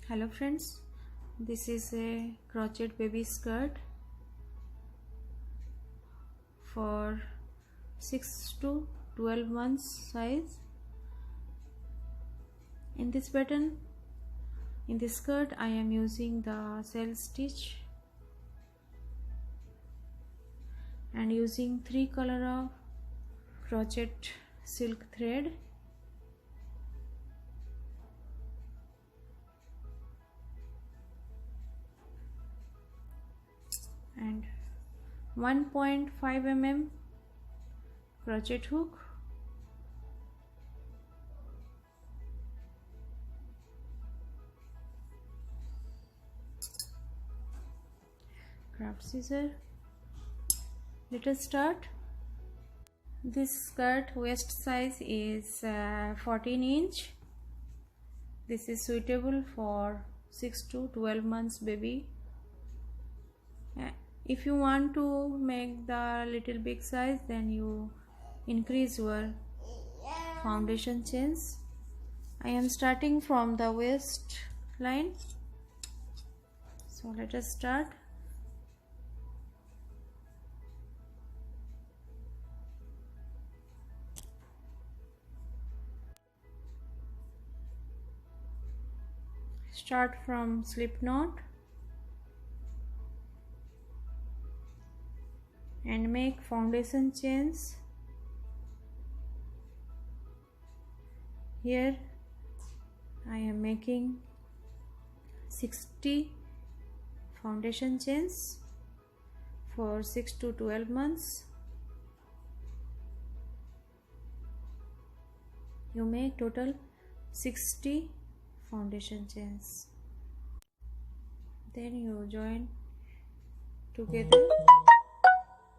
Hello friends, this is a crochet baby skirt for 6 to 12 months size. In this pattern, in this skirt I am using the cell stitch and using 3 color of crochet silk thread. And 1.5 mm crochet hook, craft scissor. Let us start. This skirt waist size is 14 inch. This is suitable for 6 to 12 months baby. If you want to make the little big size, then you increase your foundation chains. I am starting from the waist line, so let us start. Start from slip knot and make foundation chains. Here I am making 60 foundation chains for 6 to 12 months. You make total 60 foundation chains. Then you join together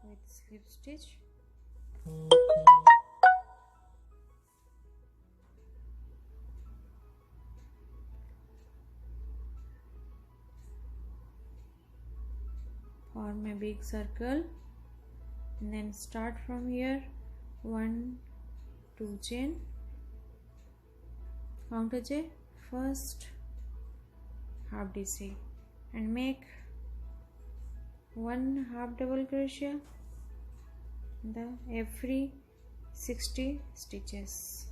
with slip stitch. Form a big circle and then start from here. 1 2 chain, counter J, first half DC and make 1 half double crochet every 60 stitches.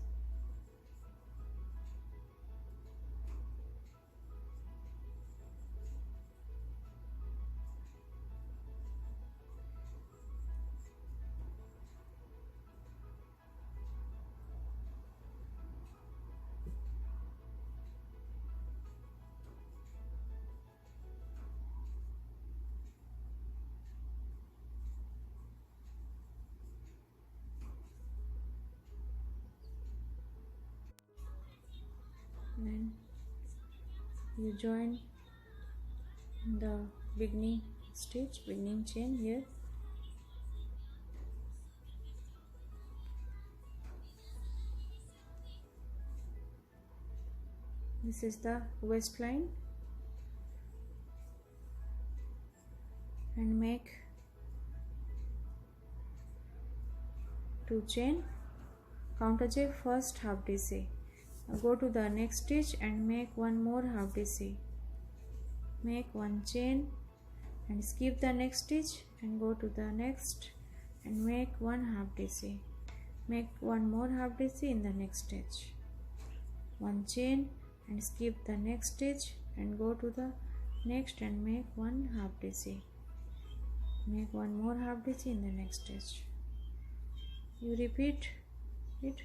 Then you join the beginning stitch, beginning chain here. This is the waistline and make 2 chain, counter J, first half DC. Go to the next stitch and make 1 more half DC. Make 1 chain and skip the next stitch and go to the next and make 1 half DC. Make 1 more half DC in the next stitch. 1 chain and skip the next stitch and go to the next and make 1 half DC. Make 1 more half DC in the next stitch. You repeat it.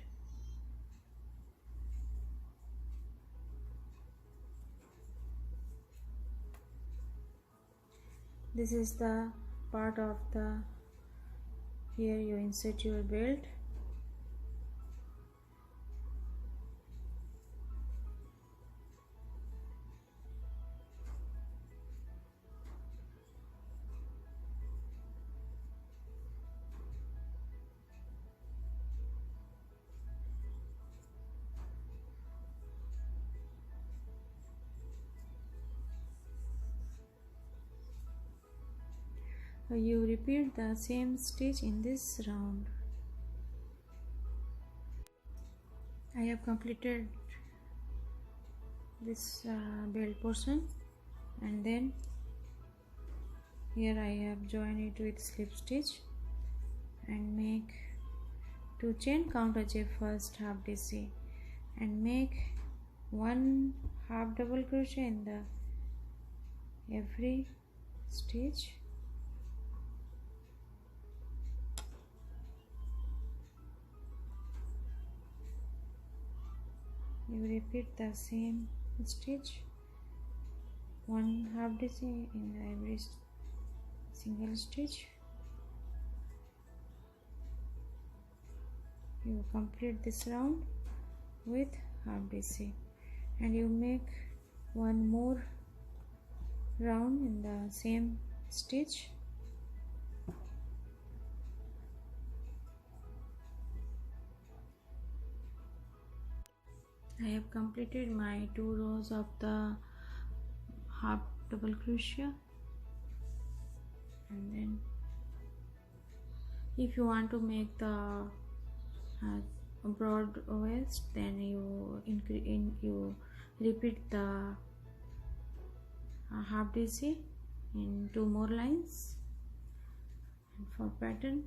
This is the part of the, here you insert your belt. You repeat the same stitch in this round. I have completed this belt portion, and then here I have joined it with slip stitch and make 2 chain, counter J first half DC and make 1 half double crochet in the every stitch. You repeat the same stitch, 1 half DC in the every single stitch. You complete this round with half DC and you make one more round in the same stitch. I have completed my 2 rows of the half double crochet, and then if you want to make the broad waist, then you repeat the half DC in 2 more lines. And for pattern,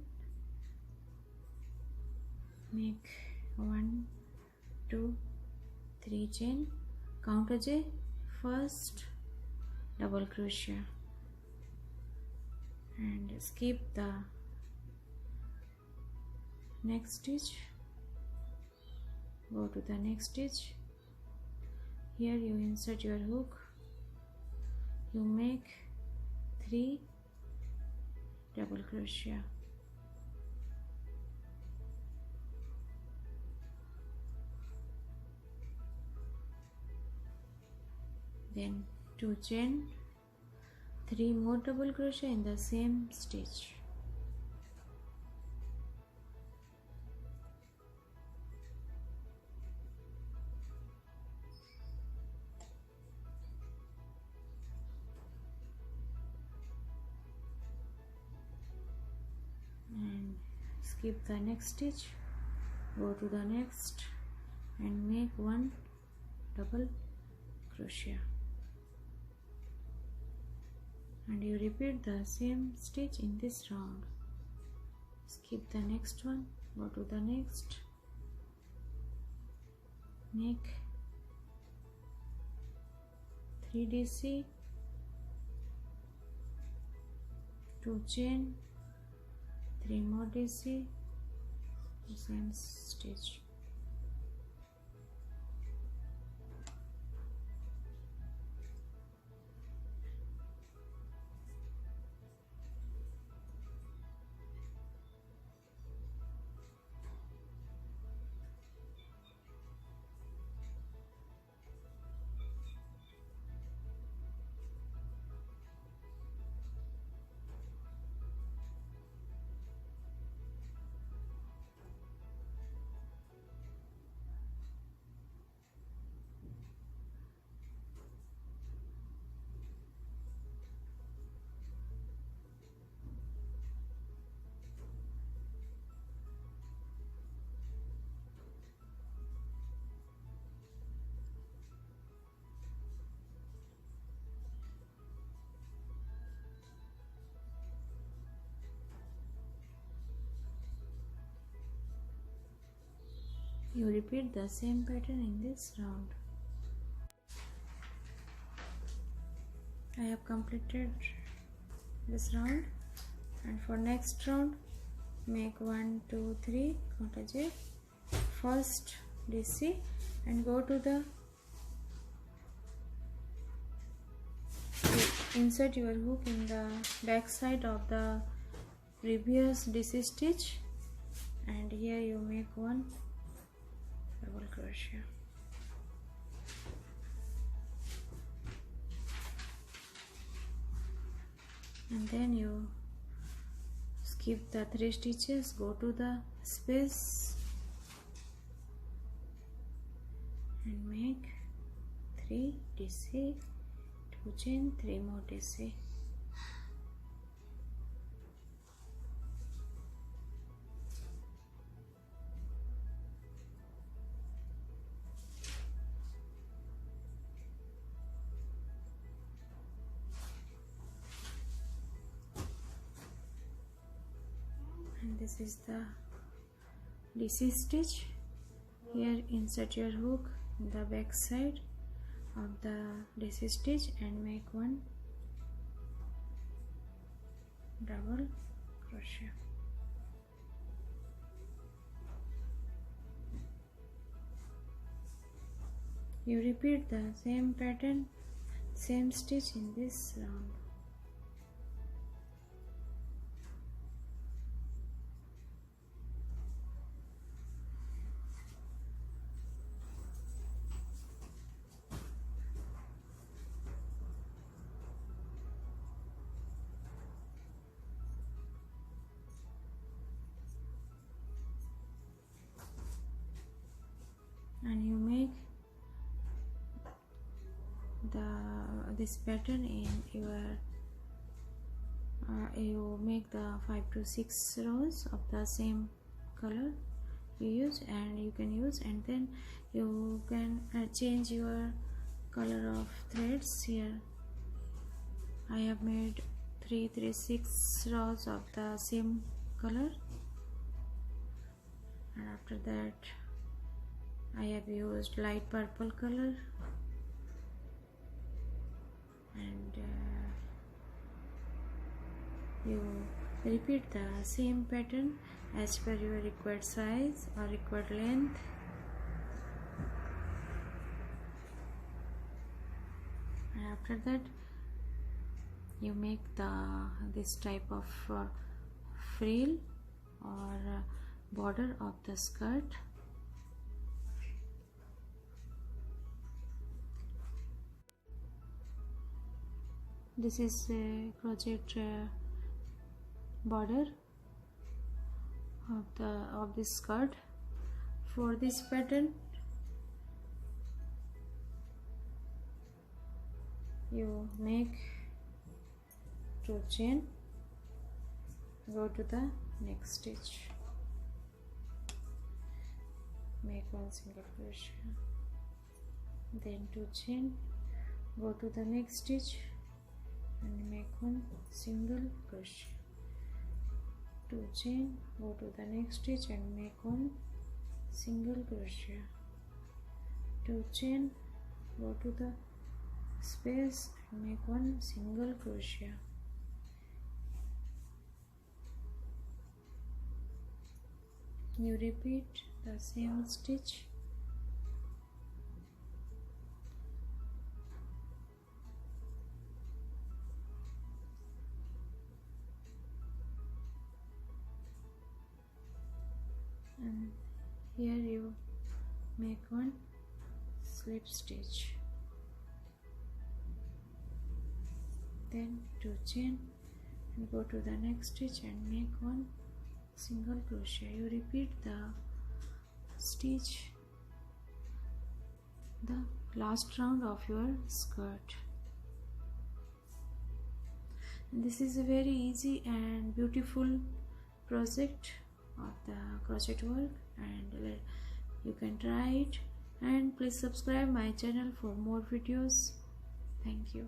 make 1 2 3 chain, counter J first double crochet and skip the next stitch, go to the next stitch. Here you insert your hook, you make 3 double crochet, then 2 chain, 3 more double crochet in the same stitch. And skip the next stitch, go to the next and make 1 double crochet, and you repeat the same stitch in this round. Skip the next one, go to the next, make 3 DC, 2 chain, 3 more DC, the same stitch. You repeat the same pattern in this round. I have completed this round, and for next round make 1 2 3 counter J first DC and go to the insert your hook in the back side of the previous DC stitch, and here you make 1 double crochet. And then you skip the 3 stitches, go to the space and make 3 DC, 2 chain, 3 more DC. this is the DC stitch. Here insert your hook in the back side of the DC stitch and make one double crochet. You repeat the same pattern, same stitch in this round. And you make this pattern in your you make the 5 to 6 rows of the same color you use, and you can use, and then you can change your color of threads. Here I have made 6 rows of the same color, and after that I have used light purple color, and you repeat the same pattern as per your required size or required length. And after that you make this type of frill or border of the skirt. This is a crochet border of this skirt. For this pattern you make 2 chain, go to the next stitch, make 1 single crochet, then 2 chain, go to the next stitch and make 1 single crochet, 2 chain, go to the next stitch and make 1 single crochet, 2 chain, go to the space and make 1 single crochet. You repeat the same stitch. And here you make 1 slip stitch, then 2 chain and go to the next stitch and make 1 single crochet. You repeat the stitch the last round of your skirt. And this is a very easy and beautiful project of the crochet work, and you can try it, and please subscribe my channel for more videos. Thank you.